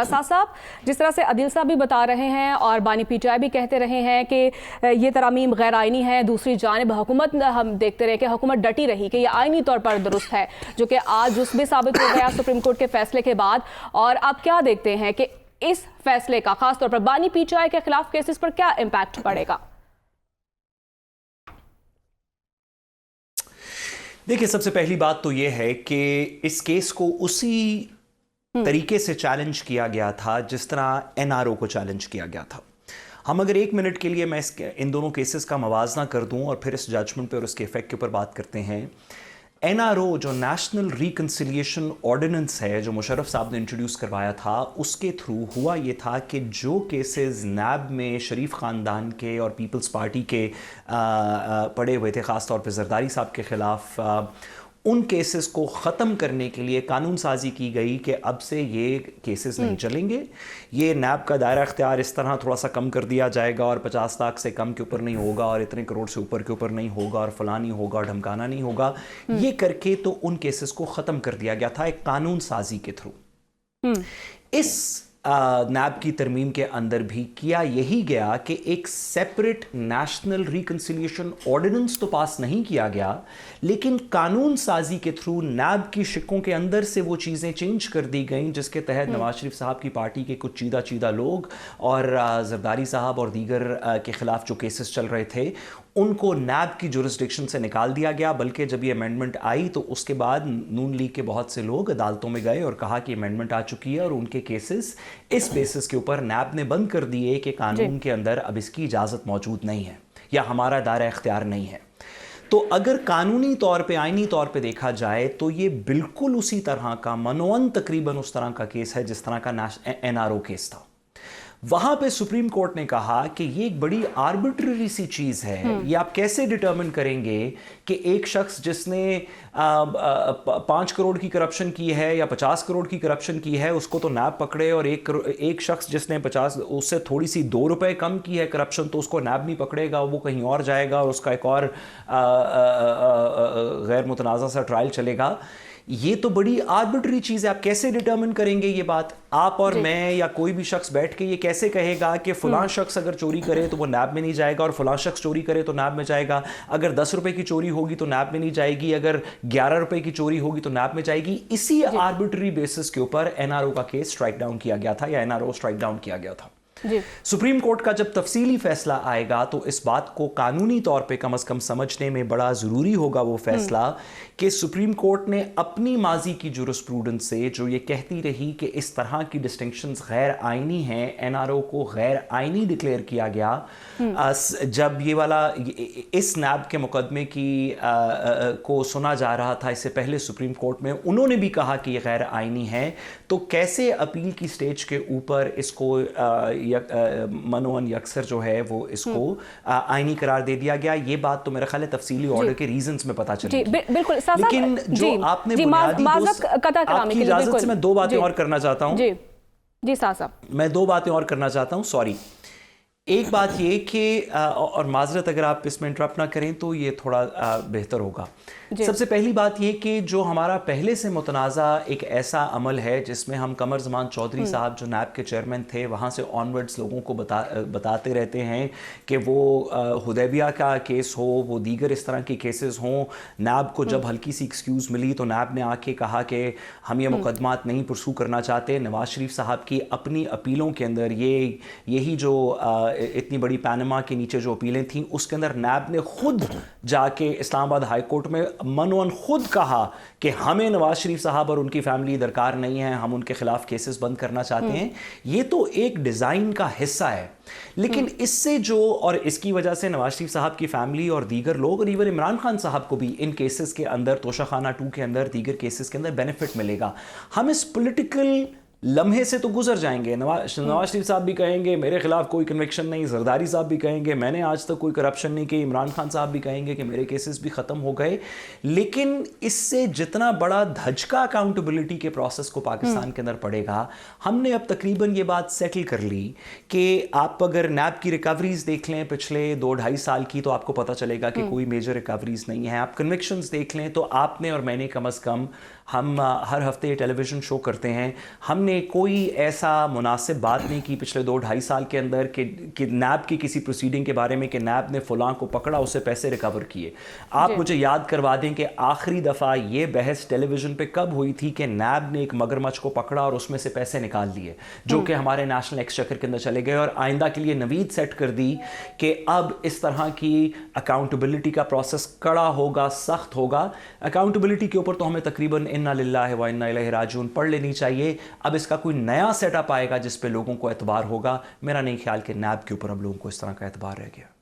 साथ साहब, जिस तरह से अदिल साहब भी बता रहे हैं और बानी पीटीआई भी कहते रहे हैं कि ये तरामीम गैर आइनी है, दूसरी जानिब हुकूमत हम देखते रहे कि हुकूमत डटी रही कि ये आइनी तौर पर दुरुस्त है, जो कि आज उसमें साबित हो गया सुप्रीम कोर्ट के फैसले के बाद। और आप क्या देखते हैं कि इस फैसले का खास तौर पर बानी पीटीआई के खिलाफ केसेस पर क्या इम्पैक्ट पड़ेगा? देखिए, सबसे पहली बात तो ये है कि इस केस को उसी तरीके से चैलेंज किया गया था जिस तरह एनआरओ को चैलेंज किया गया था। हम अगर एक मिनट के लिए मैं इन दोनों केसेस का मवाजना कर दूं और फिर इस जजमेंट पे और उसके इफेक्ट के ऊपर बात करते हैं। एनआरओ जो नेशनल रिकंसिलिएशन ऑर्डिनेंस है, जो मुशर्रफ साहब ने इंट्रोड्यूस करवाया था, उसके थ्रू हुआ ये था कि जो केसेस नैब में शरीफ ख़ानदान के और पीपल्स पार्टी के पड़े हुए थे, ख़ास तौर पे जरदारी साहब के ख़िलाफ़, उन केसेस को ख़त्म करने के लिए कानून साजी की गई कि अब से ये केसेस नहीं चलेंगे। ये नैब का दायरा इख्तियार इस तरह थोड़ा सा कम कर दिया जाएगा और 50 लाख से कम के ऊपर नहीं होगा और इतने करोड़ से ऊपर के ऊपर नहीं होगा और फलां नहीं होगा और ढमकाना नहीं होगा। ये करके तो उन केसेस को ख़त्म कर दिया गया था एक कानून साजी के थ्रू। इस नैब की तरमीम के अंदर भी किया यही गया कि एक सेपरेट नेशनल रिकंसिलिएशन ऑर्डिनेंस तो पास नहीं किया गया, लेकिन कानून साजी के थ्रू नैब की शिकों के अंदर से वो चीज़ें चेंज कर दी गई जिसके तहत नवाज शरीफ साहब की पार्टी के कुछ चीदा लोग और जरदारी साहब और दीगर के ख़िलाफ़ जो केसेस चल रहे थे उनको नैब की जुरिस्डिक्शन से निकाल दिया गया। बल्कि जब ये अमेंडमेंट आई तो उसके बाद नून लीग के बहुत से लोग अदालतों में गए और कहा कि अमेंडमेंट आ चुकी है और उनके केसेस इस बेसिस के ऊपर नैब ने बंद कर दिए कि कानून के अंदर अब इसकी इजाज़त मौजूद नहीं है या हमारा दायरा इख्तियार नहीं है। तो अगर कानूनी तौर पे, आइनी तौर पे देखा जाए तो ये बिल्कुल उसी तरह का, मनोवन तकरीबन उस तरह का केस है जिस तरह का एनआरओ केस था। वहां पे सुप्रीम कोर्ट ने कहा कि ये एक बड़ी आर्बिट्ररी सी चीज है। ये आप कैसे डिटर्मिन करेंगे कि एक शख्स जिसने 5 करोड़ की करप्शन की है या 50 करोड़ की करप्शन की है उसको तो नैब पकड़े, और एक शख्स जिसने 50 उससे थोड़ी सी 2 रुपए कम की है करप्शन तो उसको नैब नहीं पकड़ेगा, वो कहीं और जाएगा और उसका एक और गैर मुतनाज़ा सा ट्रायल चलेगा। ये तो बड़ी आर्बिट्ररी चीज़ है। आप कैसे डिटर्मिन करेंगे ये बात? आप और मैं या कोई भी शख्स बैठ के ये कैसे कहेगा कि फलां शख्स अगर चोरी करे तो वो नैब में नहीं जाएगा और फलां शख्स चोरी करे तो नैब में जाएगा? अगर 10 रुपए की चोरी होगी तो नैब में नहीं जाएगी, अगर 11 रुपए की चोरी होगी तो नैब में जाएगी। इसी आर्बिट्ररी बेसिस के ऊपर एनआरओ का केस स्ट्राइक डाउन किया गया था या एनआरओ स्ट्राइक डाउन किया गया था। सुप्रीम कोर्ट का जब तफसीली फैसला आएगा तो इस बात को कानूनी तौर पे कम से कम समझने में बड़ा ज़रूरी होगा वो फैसला कि सुप्रीम कोर्ट ने अपनी माजी की जुरिस्प्रूडेंस से जो ये कहती रही कि इस तरह की डिस्टिंक्शंस गैर आइनी हैं, एनआरओ को गैर आइनी डिक्लेयर किया गया। जब ये वाला इस नैब के मुकदमे की को सुना जा रहा था इससे पहले सुप्रीम कोर्ट में, उन्होंने भी कहा कि ये गैर आइनी है। तो कैसे अपील की स्टेज के ऊपर इसको मनोवन यकसर जो है वो इसको आईनी करार दे दिया गया? ये बात तो मेरा ख्याल है तफसीली ऑर्डर के रीजंस में पता चली। बिल्कुल। लेकिन जो आपने बुनियादी आपकी इजाजत से मैं 2 बातें और करना चाहता हूं। जी साहब, मैं 2 बातें और करना चाहता हूं। सॉरी, एक बात ये कि और माजरत अगर आप इसमें इंटरप्ट ना करें तो ये थोड़ा बेहतर होगा। सबसे पहली बात ये कि जो हमारा पहले से मुतनाज़ा एक ऐसा अमल है जिसमें हम कमर ज़मान चौधरी साहब जो नैब के चेयरमैन थे वहाँ से ऑनवर्ड्स लोगों को बताते रहते हैं कि वो हुदैबिया का केस हो, वो दीगर इस तरह के केसेस हों, नैब को जब हल्की सी एक्सक्यूज़ मिली तो नैब ने आके कहा कि हम ये मुकदमात नहीं परसू करना चाहते। नवाज शरीफ साहब की अपनी अपीलों के अंदर यही जो इतनी बड़ी पैनमा के नीचे जो अपीलें थीं उसके अंदर नैब ने खुद जाके इस्लामाबाद हाई कोर्ट में मनोवन खुद कहा कि हमें नवाज शरीफ साहब और उनकी फैमिली दरकार नहीं है, हम उनके खिलाफ केसेस बंद करना चाहते हैं। ये तो एक डिज़ाइन का हिस्सा है, लेकिन इससे जो और इसकी वजह से नवाज शरीफ साहब की फैमिली और दीगर लोग और इवन इमरान खान साहब को भी इन केसेस के अंदर, तोशाखाना 2 के अंदर, दीगर केसेस के अंदर बेनिफिट मिलेगा। हम इस पॉलिटिकल लम्हे से तो गुजर जाएंगे। नवाज शरीफ साहब भी कहेंगे मेरे खिलाफ कोई कन्विक्शन नहीं, जरदारी साहब भी कहेंगे मैंने आज तक कोई करप्शन नहीं की, इमरान खान साहब भी कहेंगे कि मेरे केसेस भी ख़त्म हो गए। लेकिन इससे जितना बड़ा धचका अकाउंटेबिलिटी के प्रोसेस को पाकिस्तान के अंदर पड़ेगा, हमने अब तकरीबन ये बात सेटल कर ली कि आप अगर नैब की रिकवरीज देख लें पिछले 2-2.5 साल की तो आपको पता चलेगा कि कोई मेजर रिकवरीज नहीं है। आप कन्विक्शंस देख लें तो आपने और मैंने कम अज़ कम ہم ہر ہفتے ٹیلی ویژن شو کرتے ہیں. ہم نے کوئی ایسا مناسب بات نہیں کی پچھلے 2-2.5 سال کے اندر کہ نیب کی کسی پروسیڈنگ کے بارے میں کہ نیب نے فلاں کو پکڑا, اسے پیسے ریکور کیے. آپ مجھے یاد کروا دیں کہ آخری دفعہ یہ بحث ٹیلی ویژن پہ کب ہوئی تھی کہ نیب نے ایک مگرمچھ کو پکڑا اور اس میں سے پیسے نکال لیے جو کہ ہمارے نیشنل ایکسچیکر کے اندر چلے گئے, اور آئندہ کے لیے نوید سیٹ کر دی کہ اب اس طرح کی اکاؤنٹیبلٹی کا پروسیس کڑا ہوگا, سخت ہوگا. اکاؤنٹیبلٹی کے اوپر تو ہمیں تقریباً انا للہ و انا الیہ راجعون پڑھ لینی چاہیے. اب اس کا کوئی نیا سیٹ اپ آئے گا جس پہ لوگوں کو اعتبار ہوگا. میرا نہیں خیال کہ نیب کے اوپر اب لوگوں کو اس طرح کا اعتبار رہ گیا.